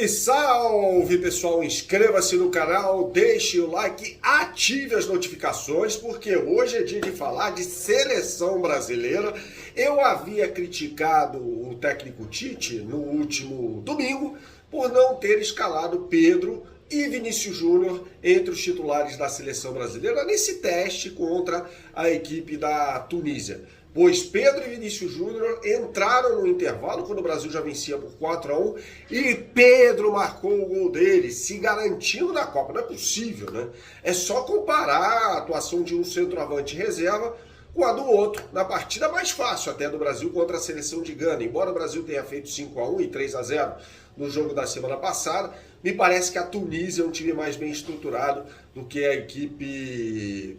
Salve, salve, pessoal! Inscreva-se no canal, deixe o like, ative as notificações, porque hoje é dia de falar de seleção brasileira. Eu havia criticado o técnico Tite no último domingo por não ter escalado Pedro e Vinícius Júnior entre os titulares da seleção brasileira nesse teste contra a equipe da Tunísia. Pois Pedro e Vinícius Júnior entraram no intervalo quando o Brasil já vencia por 4-1 e Pedro marcou o gol dele, se garantindo na Copa. Não é possível, né? É só comparar a atuação de um centroavante reserva com a do outro, na partida mais fácil até do Brasil contra a seleção de Gana. Embora o Brasil tenha feito 5-1 e 3-0 no jogo da semana passada, me parece que a Tunísia é um time mais bem estruturado do que a equipe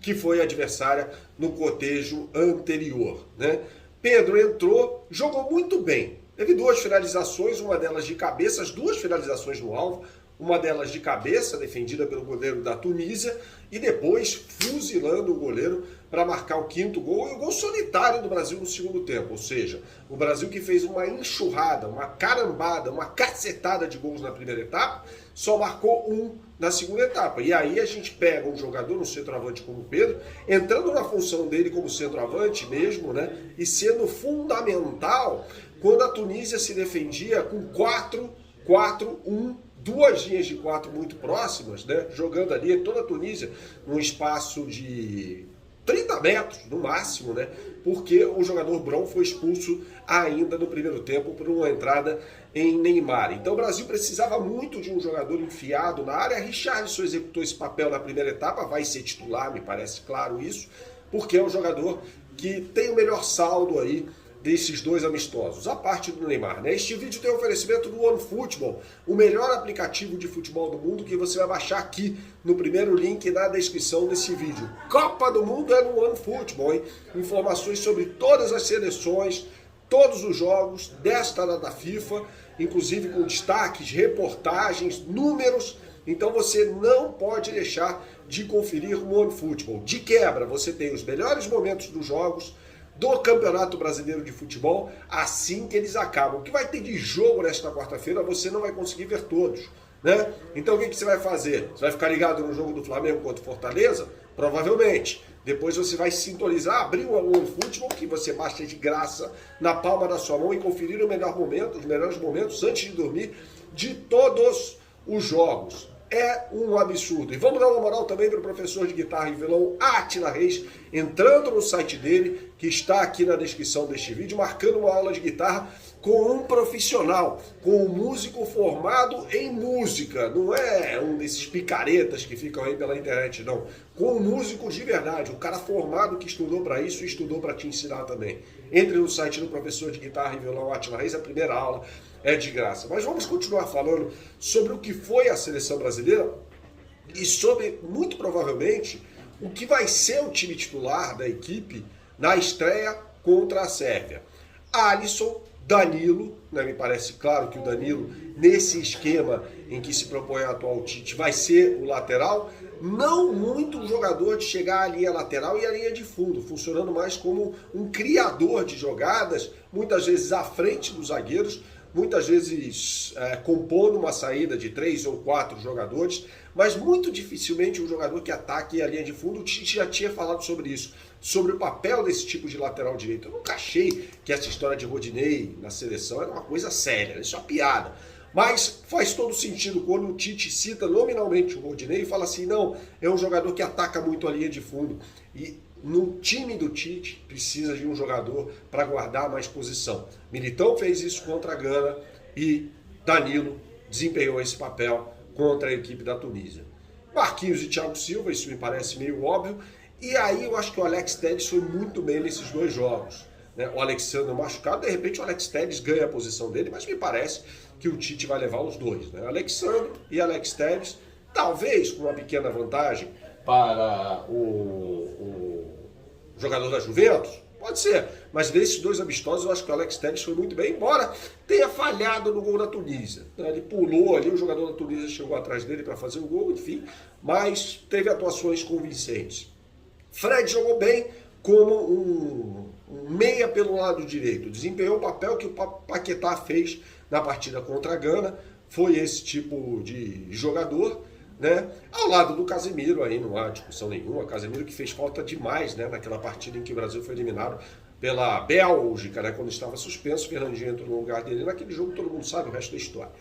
que foi adversária no cotejo anterior, né? Pedro entrou, jogou muito bem. Teve duas finalizações, uma delas de cabeça, as duas finalizações no alvo, uma delas de cabeça, defendida pelo goleiro da Tunísia, e depois fuzilando o goleiro para marcar o quinto gol e o gol solitário do Brasil no segundo tempo. Ou seja, o Brasil que fez uma enxurrada, uma carambada, uma cacetada de gols na primeira etapa, só marcou um na segunda etapa. E aí a gente pega um jogador, um centroavante como o Pedro, entrando na função dele como centroavante mesmo, né? E sendo fundamental quando a Tunísia se defendia com 4-4-1, duas linhas de 4 muito próximas, né? Jogando ali toda a Tunísia num espaço de 30 metros no máximo, né? Porque o jogador Bron foi expulso ainda no primeiro tempo por uma entrada em Neymar. Então o Brasil precisava muito de um jogador enfiado na área. Richarlison executou esse papel na primeira etapa, vai ser titular, me parece claro isso, porque é um jogador que tem o melhor saldo aí desses dois amistosos, a parte do Neymar, né? Este vídeo tem oferecimento do OneFootball, o melhor aplicativo de futebol do mundo, que você vai baixar aqui no primeiro link na descrição desse vídeo. Copa do Mundo é no OneFootball, hein? Informações sobre todas as seleções, todos os jogos desta data FIFA, inclusive com destaques, reportagens, números. Então você não pode deixar de conferir o OneFootball. De quebra, você tem os melhores momentos dos jogos do Campeonato Brasileiro de Futebol assim que eles acabam. O que vai ter de jogo nesta quarta-feira você não vai conseguir ver todos, né? Então o que você vai fazer? Você vai ficar ligado no jogo do Flamengo contra o Fortaleza? Provavelmente. Depois você vai sintonizar, abrir o OneFootball, que você baixa de graça na palma da sua mão e conferir o melhor momento, os melhores momentos antes de dormir de todos os jogos. É um absurdo. E vamos dar uma moral também para o professor de guitarra e violão Átila Reis, entrando no site dele, que está aqui na descrição deste vídeo, marcando uma aula de guitarra com um profissional, com um músico formado em música. Não é um desses picaretas que ficam aí pela internet, não. Com um músico de verdade, um cara formado que estudou para isso e estudou para te ensinar também. Entre no site do professor de guitarra e violão Átila Reis, a primeira aula é de graça. Mas vamos continuar falando sobre o que foi a seleção brasileira e sobre, muito provavelmente, o que vai ser o time titular da equipe na estreia contra a Sérvia. Alisson, Danilo, né, me parece claro que o Danilo, nesse esquema em que se propõe a atual Tite, vai ser o lateral, não muito um jogador de chegar à linha lateral e à linha de fundo, funcionando mais como um criador de jogadas, muitas vezes à frente dos zagueiros, muitas vezes compondo uma saída de 3 ou 4 jogadores, mas muito dificilmente um jogador que ataque a linha de fundo. O Tite já tinha falado sobre isso, sobre o papel desse tipo de lateral direito. Eu nunca achei que essa história de Rodinei na seleção era uma coisa séria, isso é uma piada. Mas faz todo sentido quando o Tite cita nominalmente o Rodinei e fala assim, não, é um jogador que ataca muito a linha de fundo. E no time do Tite precisa de um jogador para guardar mais posição. Militão fez isso contra a Gana e Danilo desempenhou esse papel contra a equipe da Tunísia. Marquinhos e Thiago Silva, isso me parece meio óbvio. E aí eu acho que o Alex Telles foi muito bem nesses dois jogos, né? O Alexandre machucado, de repente o Alex Telles ganha a posição dele, mas me parece que o Tite vai levar os dois, né? Alexandre e Alex Telles, talvez com uma pequena vantagem para o jogador da Juventus, pode ser, mas desses dois amistosos eu acho que o Alex Telles foi muito bem, embora tenha falhado no gol da Tunísia. Ele pulou ali, o jogador da Tunísia chegou atrás dele para fazer o gol, enfim, mas teve atuações convincentes. Fred jogou bem como um meia pelo lado direito, desempenhou o papel que o Paquetá fez na partida contra a Gana, foi esse tipo de jogador, né? Ao lado do Casemiro, aí não há discussão nenhuma. Casemiro que fez falta demais, né? Naquela partida em que o Brasil foi eliminado pela Bélgica, né? Quando estava suspenso, o Fernandinho entrou no lugar dele. Naquele jogo todo mundo sabe o resto da história.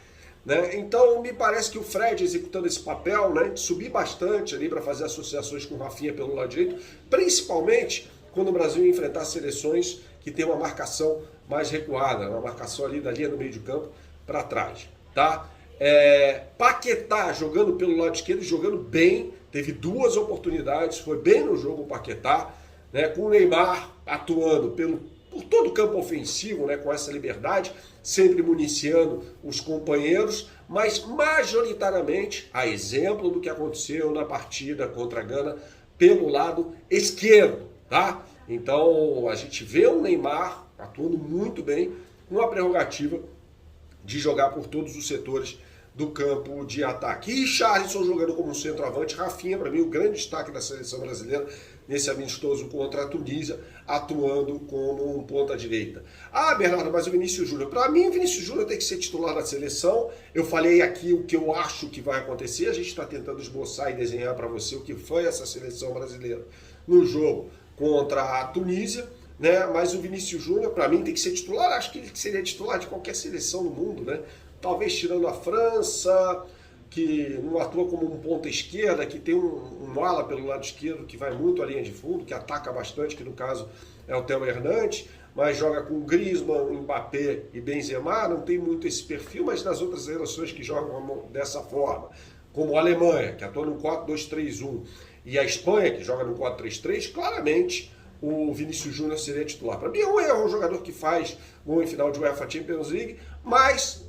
Né? Então me parece que o Fred executando esse papel, né, de subir bastante ali para fazer associações com o Rafinha pelo lado direito, principalmente quando o Brasil enfrentar seleções que tem uma marcação mais recuada, uma marcação ali da linha do meio de campo para trás, tá? Paquetá jogando pelo lado esquerdo, jogando bem, teve 2 oportunidades, foi bem no jogo o Paquetá, né, com o Neymar atuando por todo o campo ofensivo, né, com essa liberdade, sempre municiando os companheiros, mas majoritariamente, a exemplo do que aconteceu na partida contra a Gana, pelo lado esquerdo, tá? Então a gente vê o Neymar atuando muito bem, com a prerrogativa de jogar por todos os setores do campo de ataque. E Richarlison jogando como centroavante, Rafinha, para mim, o grande destaque da seleção brasileira nesse amistoso contra a Tunísia, atuando como um ponta-direita. Ah, Bernardo, mas o Vinícius Júnior. Para mim, o Vinícius Júnior tem que ser titular da seleção. Eu falei aqui o que eu acho que vai acontecer. A gente está tentando esboçar e desenhar para você o que foi essa seleção brasileira no jogo contra a Tunísia, né? Mas o Vinícius Júnior, para mim, tem que ser titular. Acho que ele seria titular de qualquer seleção no mundo, né? Talvez tirando a França, que não atua como um ponta esquerda, que tem um ala pelo lado esquerdo que vai muito à linha de fundo, que ataca bastante, que no caso é o Theo Hernandes, mas joga com Griezmann, Mbappé e Benzema, não tem muito esse perfil, mas nas outras seleções que jogam dessa forma, como a Alemanha, que atua no 4-2-3-1, e a Espanha, que joga no 4-3-3, claramente o Vinícius Júnior seria titular. Para mim é um jogador que faz gol em final de UEFA Champions League, mas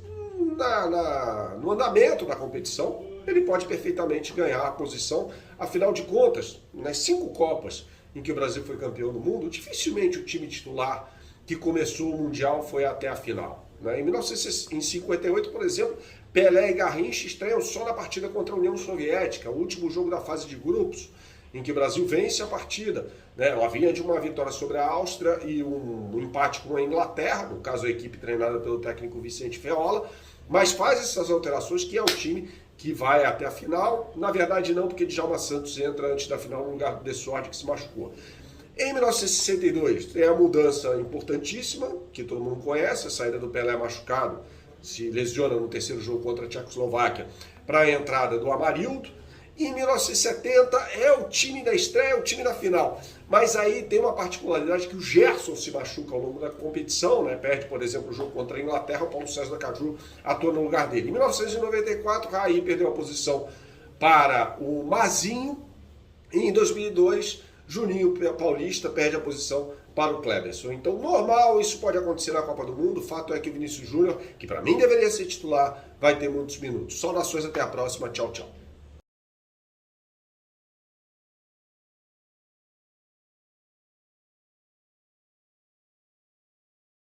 no andamento da competição, ele pode perfeitamente ganhar a posição. Afinal de contas, nas 5 Copas em que o Brasil foi campeão do mundo, dificilmente o time titular que começou o Mundial foi até a final. Em 1958, por exemplo, Pelé e Garrincha estreiam só na partida contra a União Soviética, o último jogo da fase de grupos, em que o Brasil vence a partida. Ela vinha de uma vitória sobre a Áustria e um empate com a Inglaterra, no caso a equipe treinada pelo técnico Vicente Feola, mas faz essas alterações, que é o time que vai até a final. Na verdade não, porque Djalma Santos entra antes da final no lugar do De Sordi, que se machucou. Em 1962 tem a mudança importantíssima, que todo mundo conhece, a saída do Pelé machucado, se lesiona no terceiro jogo contra a Tchecoslováquia, para a entrada do Amarildo. E em 1970 é o time da estreia, é o time da final. Mas aí tem uma particularidade que o Gerson se machuca ao longo da competição, né? Perde, por exemplo, o jogo contra a Inglaterra, o Paulo César da Caju atua no lugar dele. Em 1994, Raí perdeu a posição para o Mazinho. E em 2002, Juninho Paulista perde a posição para o Cleberson. Então, normal, isso pode acontecer na Copa do Mundo. O fato é que o Vinícius Júnior, que para mim deveria ser titular, vai ter muitos minutos. Saudações, até a próxima. Tchau, tchau.